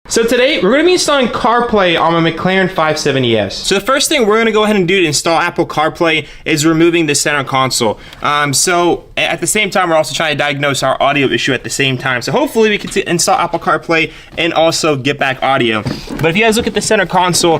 So today, we're going to be installing CarPlay on my McLaren 570S. So the first thing we're going to go ahead and do to install Apple CarPlay is removing the center console. So at the same time, we're also trying to diagnose our audio issue at the same time. So hopefully we can install Apple CarPlay and also get back audio. But if you guys look at the center console,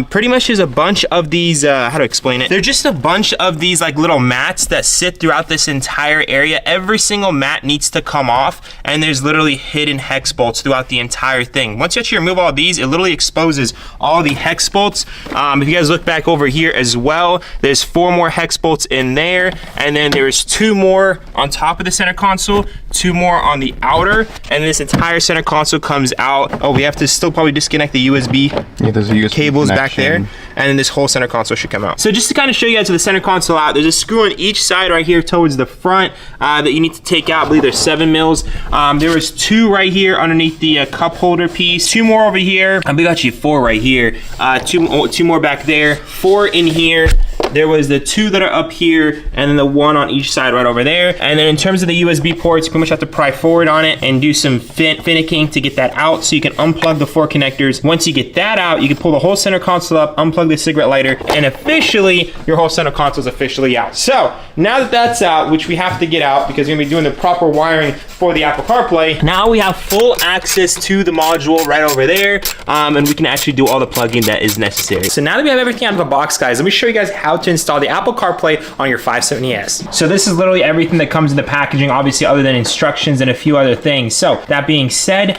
pretty much there's a bunch of these, how to explain it? They're just a bunch of these like little mats that sit throughout this entire area. Every single mat needs to come off, and there's literally hidden hex bolts throughout the entire thing. Once you actually remove all these, it literally exposes all the hex bolts. If you guys look back over here as well, there's 4 more hex bolts in there, and then there's 2 more on top of the center console, 2 more on the outer, and this entire center console comes out. Oh, we have to still probably disconnect the USB, there's a USB cables connection back there, and then this whole center console should come out. So just to kind of show you guys the center console out, there's a screw on each side right here towards the front that you need to take out. I believe there's 7 mils. There was 2 right here underneath the cup holder piece, 2 more over here. I believe actually 4 right here. 2 more back there, 4 in here. There was the 2 that are up here, and then the 1 on each side right over there. And then in terms of the USB ports, you pretty much have to pry forward on it and do some finicking to get that out, so you can unplug the 4 connectors. Once you get that out, you can pull the whole center console up, unplug the cigarette lighter, and officially, your whole center console is officially out. So now that that's out, which we have to get out because we're gonna be doing the proper wiring for the Apple CarPlay, now we have full access to the module right over there, and we can actually do all the plugging that is necessary. So now that we have everything out of the box, guys, let me show you guys how to install the Apple CarPlay on your 570S. So this is literally everything that comes in the packaging, obviously, other than instructions and a few other things. So that being said,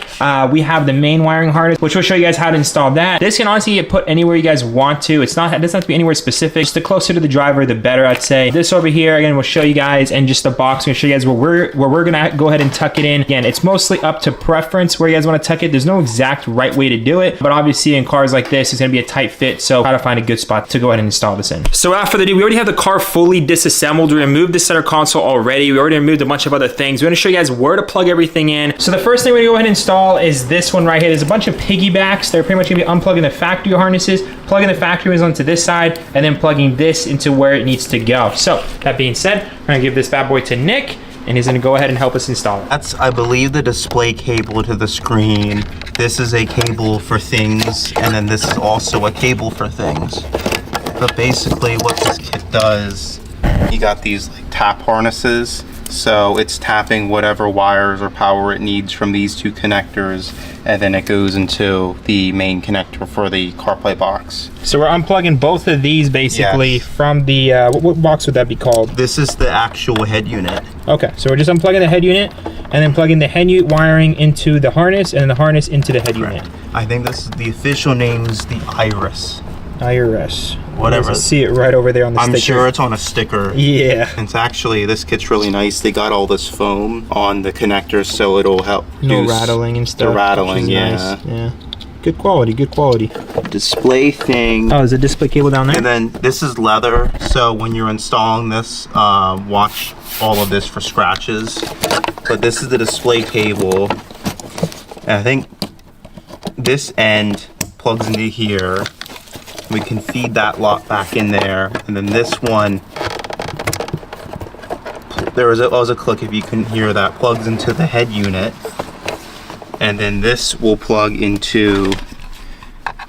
we have the main wiring harness, which will show you guys how to install that. This can honestly get put anywhere you guys want to. It doesn't have to be anywhere specific. Just the closer to the driver, the better, I'd say. This over here, again, we'll show you guys, and just the box, we're gonna show you guys where we're gonna go ahead and tuck it in. Again, it's mostly up to preference where you guys want to tuck it. There's no exact right way to do it, but obviously in cars like this, it's gonna be a tight fit, so try to find a good spot to go ahead and install this in. So without further ado, we already have the car fully disassembled. We removed the center console already. We already removed a bunch of other things. We're gonna show you guys where to plug everything in. So the first thing we're gonna go ahead and install is this one right here. There's a bunch of piggybacks. They're pretty much gonna be unplugging the factory harnesses, plugging the factory ones onto this side, and then plugging this into where it needs to go. So that being said, I'm gonna give this bad boy to Nick, and he's gonna go ahead and help us install it. That's, I believe, the display cable to the screen. This is a cable for things, and then this is also a cable for things. But basically what this kit does, you got these like tap harnesses, so it's tapping whatever wires or power it needs from these 2 connectors, and then it goes into the main connector for the CarPlay box. So we're unplugging both of these basically from the, what box would that be called? This is the actual head unit. Okay, so we're just unplugging the head unit and then plugging the head unit wiring into the harness and the harness into the head unit. I think this is the official name is the Iris. Iris. Whatever. See it right over there on the sticker. I'm sure it's on a sticker. Yeah. It's actually, this kit's really nice. They got all this foam on the connectors, so it'll help no rattling and stuff. The rattling, yeah. Nice. Yeah. Good quality, good quality. Display thing. Oh, there's a display cable down there? And then this is leather, so when you're installing this, watch all of this for scratches. But this is the display cable. And I think this end plugs into here. We can feed that lot back in there, and then this one, there was a click if you couldn't hear that, plugs into the head unit, and then this will plug into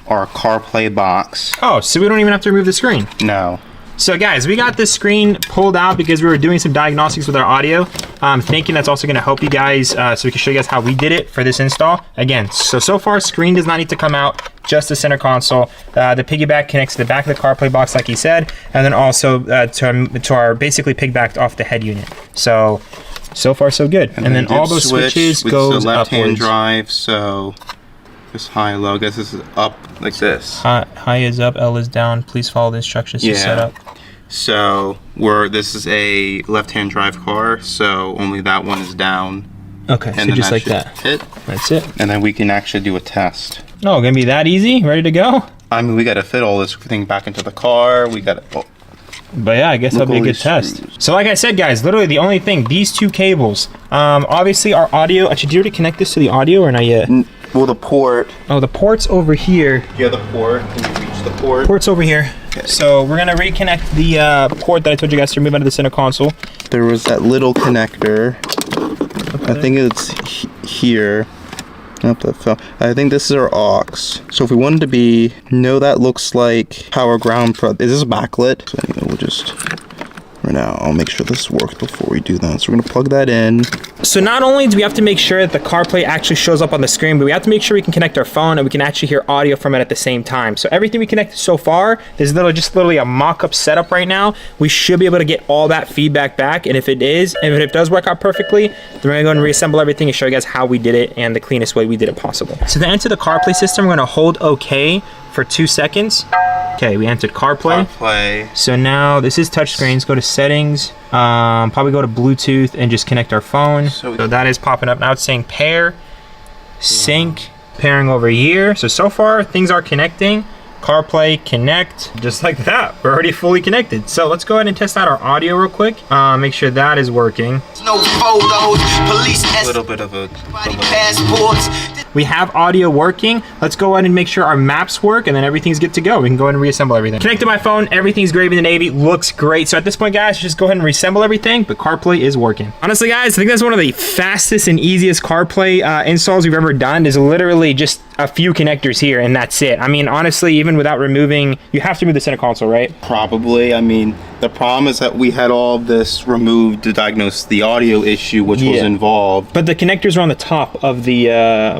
our CarPlay box. Oh, so we don't even have to remove the screen? No. So guys, we got this screen pulled out because we were doing some diagnostics with our audio. Thinking that's also gonna help you guys so we can show you guys how we did it for this install. Again, so far screen does not need to come out, just the center console. The piggyback connects to the back of the CarPlay box like he said, and then also to our basically piggybacked off the head unit. So far so good. And then all those switches goes left-hand upwards. drive, so this high, low, I guess this is up like this. High is up, L is down. Please follow the instructions to set up. So this is a left-hand drive car, so only that one is down. Okay, and so just like that. That's it. And then we can actually do a test. Oh, gonna be that easy? Ready to go? I mean, we gotta fit all this thing back into the car. We gotta. Oh. But yeah, I guess that'll be a good test. So like I said, guys, literally the only thing, these 2 cables. Obviously our audio. Actually, did you already connect this to the audio or not yet? Well, the port. Oh, the port's over here. Yeah, the port. Can you reach the port? Port's over here. Okay. So we're gonna reconnect the port that I told you guys to remove out of the center console. There was that little connector. Okay. I think it's here. Nope, that fell. I think this is our aux. So if we wanted to be, no, that looks like power ground. Is this backlit? So anyway, we'll just, right now, I'll make sure this works before we do that. So we're gonna plug that in. So not only do we have to make sure that the CarPlay actually shows up on the screen, but we have to make sure we can connect our phone and we can actually hear audio from it at the same time. So everything we connected so far, there's literally a mock-up setup right now. We should be able to get all that feedback back, and if it does work out perfectly, then we're gonna go and reassemble everything and show you guys how we did it and the cleanest way we did it possible. So to enter the CarPlay system, we're gonna hold OK for 2 seconds. Okay, we entered CarPlay. So now this is touchscreen. Let's go to settings, probably go to Bluetooth and just connect our phone. So that is popping up. Now it's saying pair, sync, pairing over here. So far things are connecting. CarPlay connect, just like that. We're already fully connected. So let's go ahead and test out our audio real quick. Make sure that is working. No photos, police A little bit of a passports. We have audio working. Let's go ahead and make sure our maps work, and then everything's good to go. We can go ahead and reassemble everything. Connected my phone, everything's great in the Navy, looks great. So at this point, guys, just go ahead and reassemble everything, but CarPlay is working. Honestly, guys, I think that's one of the fastest and easiest CarPlay installs we've ever done. There's literally just a few connectors here, and that's it. I mean, honestly, even without removing, you have to remove the center console, right? Probably. I mean, the problem is that we had all of this removed to diagnose the audio issue, which was involved. But the connectors are on the top of the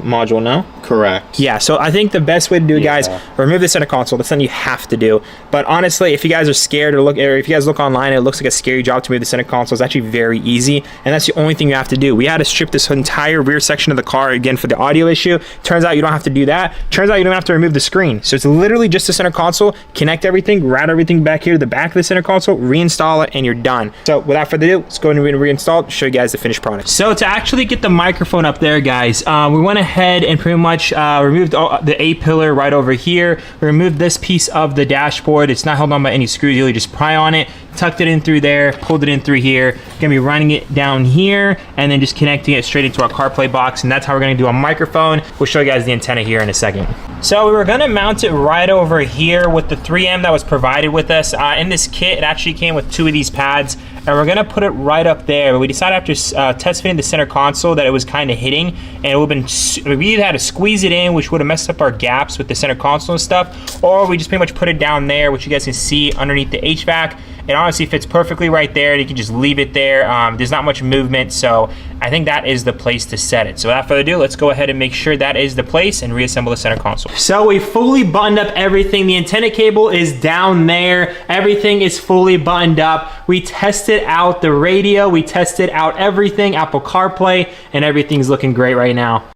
module, no? Correct. Yeah, so I think the best way to do it, guys, remove the center console. That's something you have to do. But honestly, if you guys are scared or if you guys look online, it looks like a scary job to remove the center console. It's actually very easy, and that's the only thing you have to do. We had to strip this entire rear section of the car again for the audio issue. Turns out you don't have to do that. Turns out you don't have to remove the screen. So it's literally just the center console. Connect everything, route everything back here to the back of the center console, reinstall it, and you're done. So without further ado, let's go ahead and reinstall it, show you guys the finished product. So to actually get the microphone up there, guys, we went ahead and pretty much removed the A-pillar right over here. We removed this piece of the dashboard. It's not held on by any screws. You just pry on it, tucked it in through there, pulled it in through here. Gonna be running it down here and then just connecting it straight into our CarPlay box, and that's how we're gonna do a microphone. We'll show you guys the antenna here in a second. So we were gonna mount it right over here with the 3M that was provided with us. In this kit, it actually came with 2 of these pads, and we're gonna put it right up there. But we decided after test fitting the center console that it was kind of hitting, and it would have been, we either had to squeeze it in, which would have messed up our gaps with the center console and stuff, or we just pretty much put it down there, which you guys can see underneath the HVAC. It honestly fits perfectly right there. You can just leave it there. There's not much movement, so I think that is the place to set it. So without further ado, let's go ahead and make sure that is the place and reassemble the center console. So we fully buttoned up everything. The antenna cable is down there. Everything is fully buttoned up. We tested out the radio. We tested out everything, Apple CarPlay, and everything's looking great right now.